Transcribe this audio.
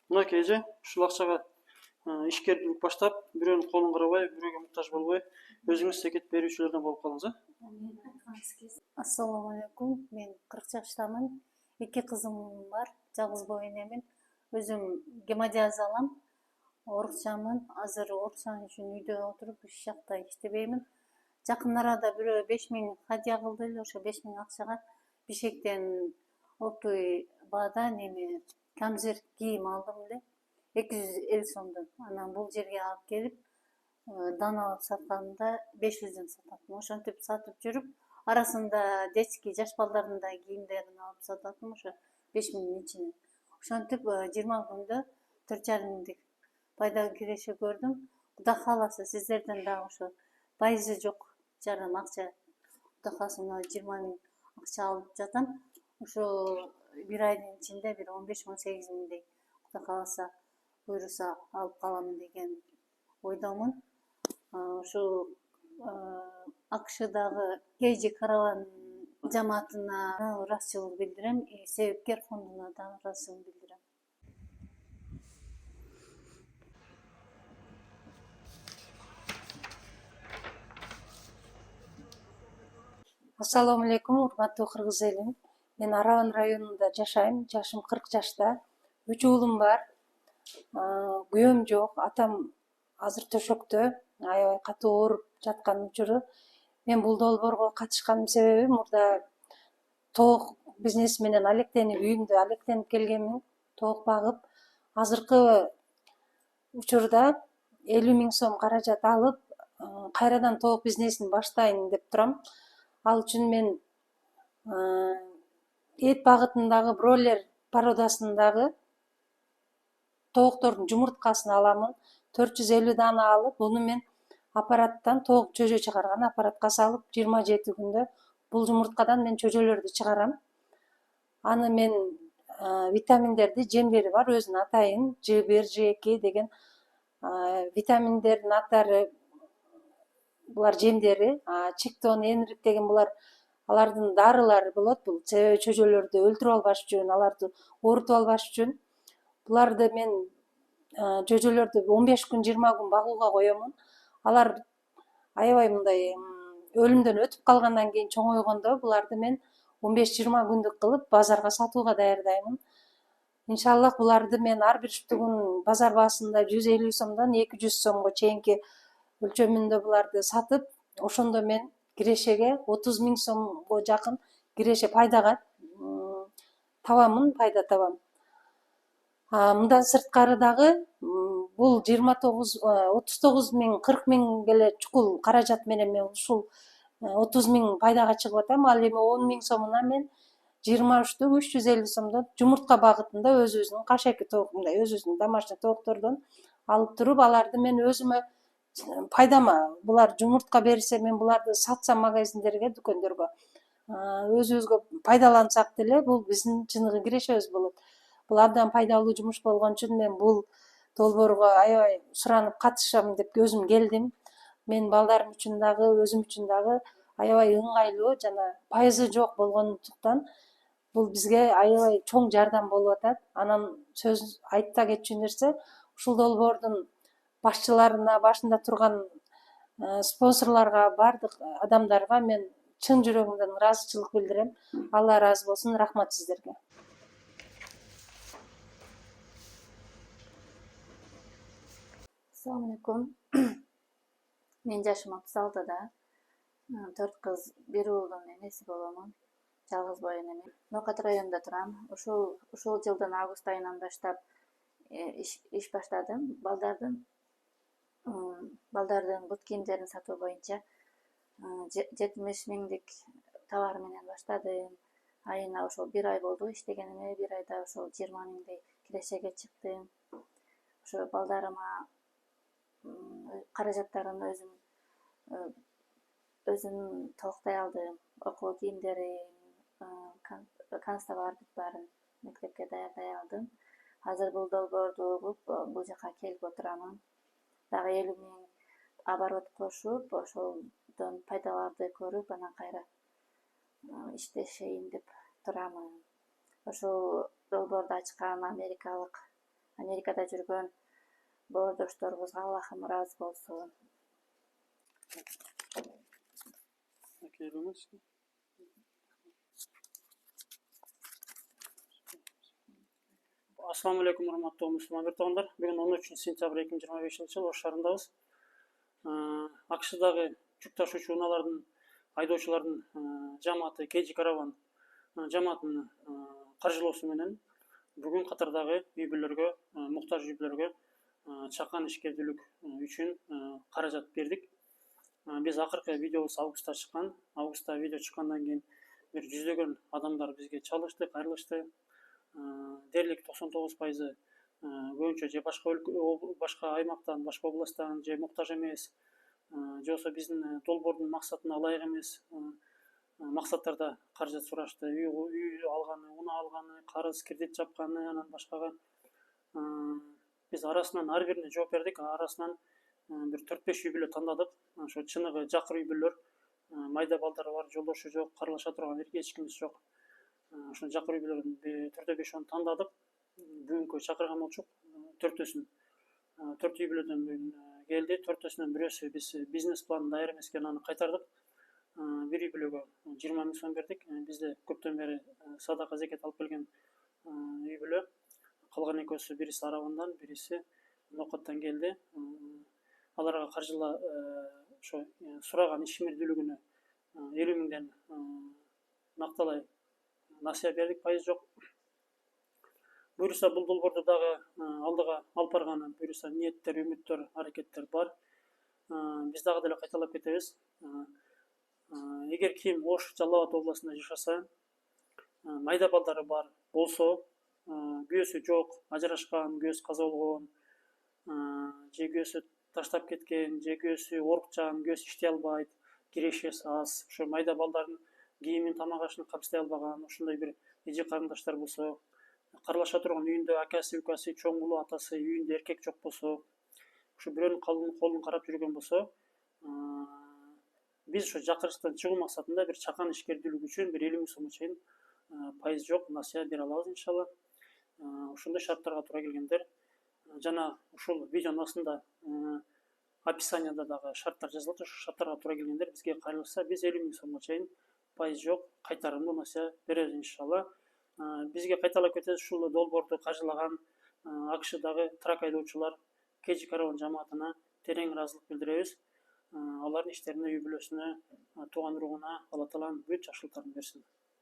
мынакей эже ушул акчага ишкердүүлүк баштап, бирөөнүн колун карабай, бирөөгө муктаж болбой, өзүңүз секет берүүчүлөрдөн болуп калыңыз, Ассаламу алейкум. Мен 40 жаштамын. 2 кызым бар. Жалгыз боо энемин. Өзүм гемодиаз алам. Оорукчамын. Азыр ооруксан үчүн үйдө отуруп иш жакта иштебеймин. Жакын арада бирөө 5000 хадия кылды эле. Ошо 5000 акчага Бишкектен оптовый баадан камзир кийим алдым эле. 250 сомдон. Анан бул жерге алып келип, дан алып сатканымда 500дөн сататым. Ошентип сатып жүрүп, арасында детский жаш балдардын да кийимдерин алып сататым ошо 5000 ичинен. Ошентип 20 күндө 4,5 миңдик пайда киреше көрдүм. Кудай кааласа сиздерден дагы ошо пайызы жок жарым акча, кудай кааласа 20 миң акча алып жатам. Ошо бир айдын ичинде бир 15-18 миңдей кудай кааласа буйруса алып каламын деген ойдомун. Ушул АКШдагы KG караван жамаатына ыраазычылык билдирем, себепкер фондуна да ыраазычылык билдирем. Ассаламу алейкум, урматтуу кыргыз элим. Мен Арабан районунда жашайм. Жашым 40 жашта. 3 уулум бар. Күйөөм жок. Атам азыр төшөктө, аябай катуу ооруп жаткан учуру. Мен бул долбоорго катышканым себеби мурда тоок бизнеси менен алектенип, үйүмдө алектенип келгенмин, тоок багып. Азыркы учурда 50 миң сом каражат алып, кайрадан тоок бизнесин баштайын деп турам. Ал үчүн мен эт багытындагы бройлер породасындагы тооктордун жумурткасын аламын. 450 дана алып, буну мен аппараттан тоок чөжө чыгарган аппаратка салып, 27 күндө бул жумурткадан мен чөжөлөрдү чыгарам. Аны мен витаминдерди, жемдери бар, өзүнүн атайын G1, G2 деген витаминдердин аттары, булар жемдери, чиктон, энрик деген булар алардын дарылары болот. Бул себеби чөжөлөрдү өлтүрүп албаш үчүн, аларды оорутуп албаш үчүн. Буларды мен чөжөлөрдү 15 күн, 20 күн багууга коёмун. Алар аябай мындай өлүмдөн өтүп калгандан кийин чоңойгондо буларды мен 15-20 күндүк кылып базарга сатууга даярдаймын. Иншаллах буларды мен ар бир штугун базар баасында 150 сомдон 200 сомго чейинки өлчөмүндө буларды сатып, ошондо мен кирешеге 30 миң сомго жакын киреше пайдага табамын, пайда табам. Мындан сырткары дагы бул 39 миң, 40 миңге эле чукул каражат менен мен ушул 30 миң пайдага чыгып атам. Ал эми 10 миң сомуна мен 20 штук 350 сомдон жумуртка багытында өзүбүздүн кашеки тоок, мындай өзүбүздүн домашний тооктордон алып туруп, аларды мен өзүмө пайдама, булар жумуртка берсе, мен буларды сатсам магазиндерге, дүкөндөргө, өзүбүзгө пайдалансак деле, бул биздин чыныгы кирешебиз болот. Бул абдан пайдалуу жумуш болгон үчүн мен бул долбоорго аябай суранып катышам деп өзүм келдим. Мен балдарым үчүн дагы, өзүм үчүн дагы аябай ыңгайлуу жана пайызы жок болгондуктан бул бизге аябай чоң жардам болуп атат. Анан сөз айта кетчү нерсе, ушул долбоордун башчыларына, башында турган спонсорлорго, бардык адамдарга мен чын жүрөгүмдөн ыраазычылык билдирем. Алла ыраазы болсун, рахмат сиздерге. Assalamu alaikum. Мен жашым 36-да. 4 кыз, 1 уулдун энеси боломун. Жалгыз боо энемин. Нокат районунда турам. Ушул жылдын август айынан баштап иш баштадым. Балдардын бут кийимдерин сатуу боюнча 70 миңдик товар менен баштадым. Айына ошол 1 ай болду иштегениме, 1 айда ошол 20 миңдей кирешеге чыктым. Ошо балдарыма каражаттарын өзүм толуктай алдым. Окуу кийимдерин, канцтовардын баарын мектепке даярдай алдым. Азыр бул долбоорду угуп, бул жака келип отурамын. Дагы 50 миң оборот кошуп, ошолдон пайдаларды көрүп, анан кайра иштешейин деп турамын. Ошол долбоорду ачкан америкалык Америкада жүргөн боордошторубузга Аллахым ыраазы болсун. Assalamu alaikum урматтуу мусулман бертоғандар. Бүгін 13 сентябрь 2025 жыл Ош шаарындабыз. АКШдагы жүк ташуучу унаалардын айдоочулардын жамааты KG Caravan жамаатынын каржылоосу менен бүгүн Катардагы үй бүлөлөргө, муктаж үй бүлөлөргө чакан ишкердүүлүк үчүн каражат бердик. Биз акыркы видеобуз августта чыккан. Августта видео чыккандан кийин бир жүздөгөн адамдар бизге чалышты, кайрылышты. Дерлик 99% көбүнчө же башка аймактан, башка областтан, же муктаж эмес, же болбосо биздин долбоордун максатына ылайык эмес максаттарда каражат сурашты. Үй алганы, унаа алганы, карыз, кредит жапканы, анан башкага. Биз арасынан ар бирине жооп бердик. Арасынан бир 4-5 үй бүлө тандадык. Ошо чыныгы жакыр үй бүлөлөр, майда балдары бар, жолдошу жок, карлаша турган эч кимиз жок. Ошо жакыр үй бүлөлөрдүн 4-5 тандадык. Бүгүнкү чакырган болчук. 4 үй бүлөдөн келди. 4-өсүнөн бирөөсү биз бизнес план даяр эмес экен, аны кайтардык. Бир үй бүлөгө 20 000 сом бердик. Бизде көптөн бери садака зекет алып келген үй бүлө. Калган экөөсү, бириси Арабандан, бириси Нокоттон келди. Аларга каржыла ошо сураган ишмердүүлүгүнө 50 000ден накталай насыя бердик, пайыз жок. Буюрса бул долбоорду дагы алдыга алып барганы, буюрса ниеттер, үмүттөр, аракеттер бар. Биз дагы деле кайталап кетебиз. Эгер ким Ош, Жалал Абад областында жашаса, майда балдары бар болсо, күйөөсү жок, ажырашкан, күйөөсү каза болгон, же күйөөсү таштап кеткен, же күйөөсү орукчан, күйөөсү иштей албайт, кирешеси аз, ошо майда балдардын кийимин, тамак ашын камсыздай албаган, ошондой бир эже карындаштар болсо, карлаша турган үйүндө акасы, укасы, чоң уулу, атасы үйүндө эркек жок болсо, ошо бирөөнүн колун карап жүргөн болсо, биз ошо жакырыштан чыгуу максатында бир чакан ишкердүүлүк үчүн бир 50 000 сомго чейин пайыз жок насыя бере алабыз иншалла. Ошондой шарттарга туура келгендер жана ушул видеонун астында описанияда дагы шарттар жазылат. Ошол шарттарга туура келгендер бизге кайрылышса, биз 50 000 сомго чейин пайыз жок кайтарымдуу насыя беребиз иншалла. Бизге кайталап кетебиз, ушул долбоорду каржылаган АКШдагы трак айдоочулар KG Caravan жамаатына терең ыраазылык билдиребиз. Алардын иштерине, үй бүлөсүнө, тууган уругуна Алла Таалам бүт жакшылыктарын берсин.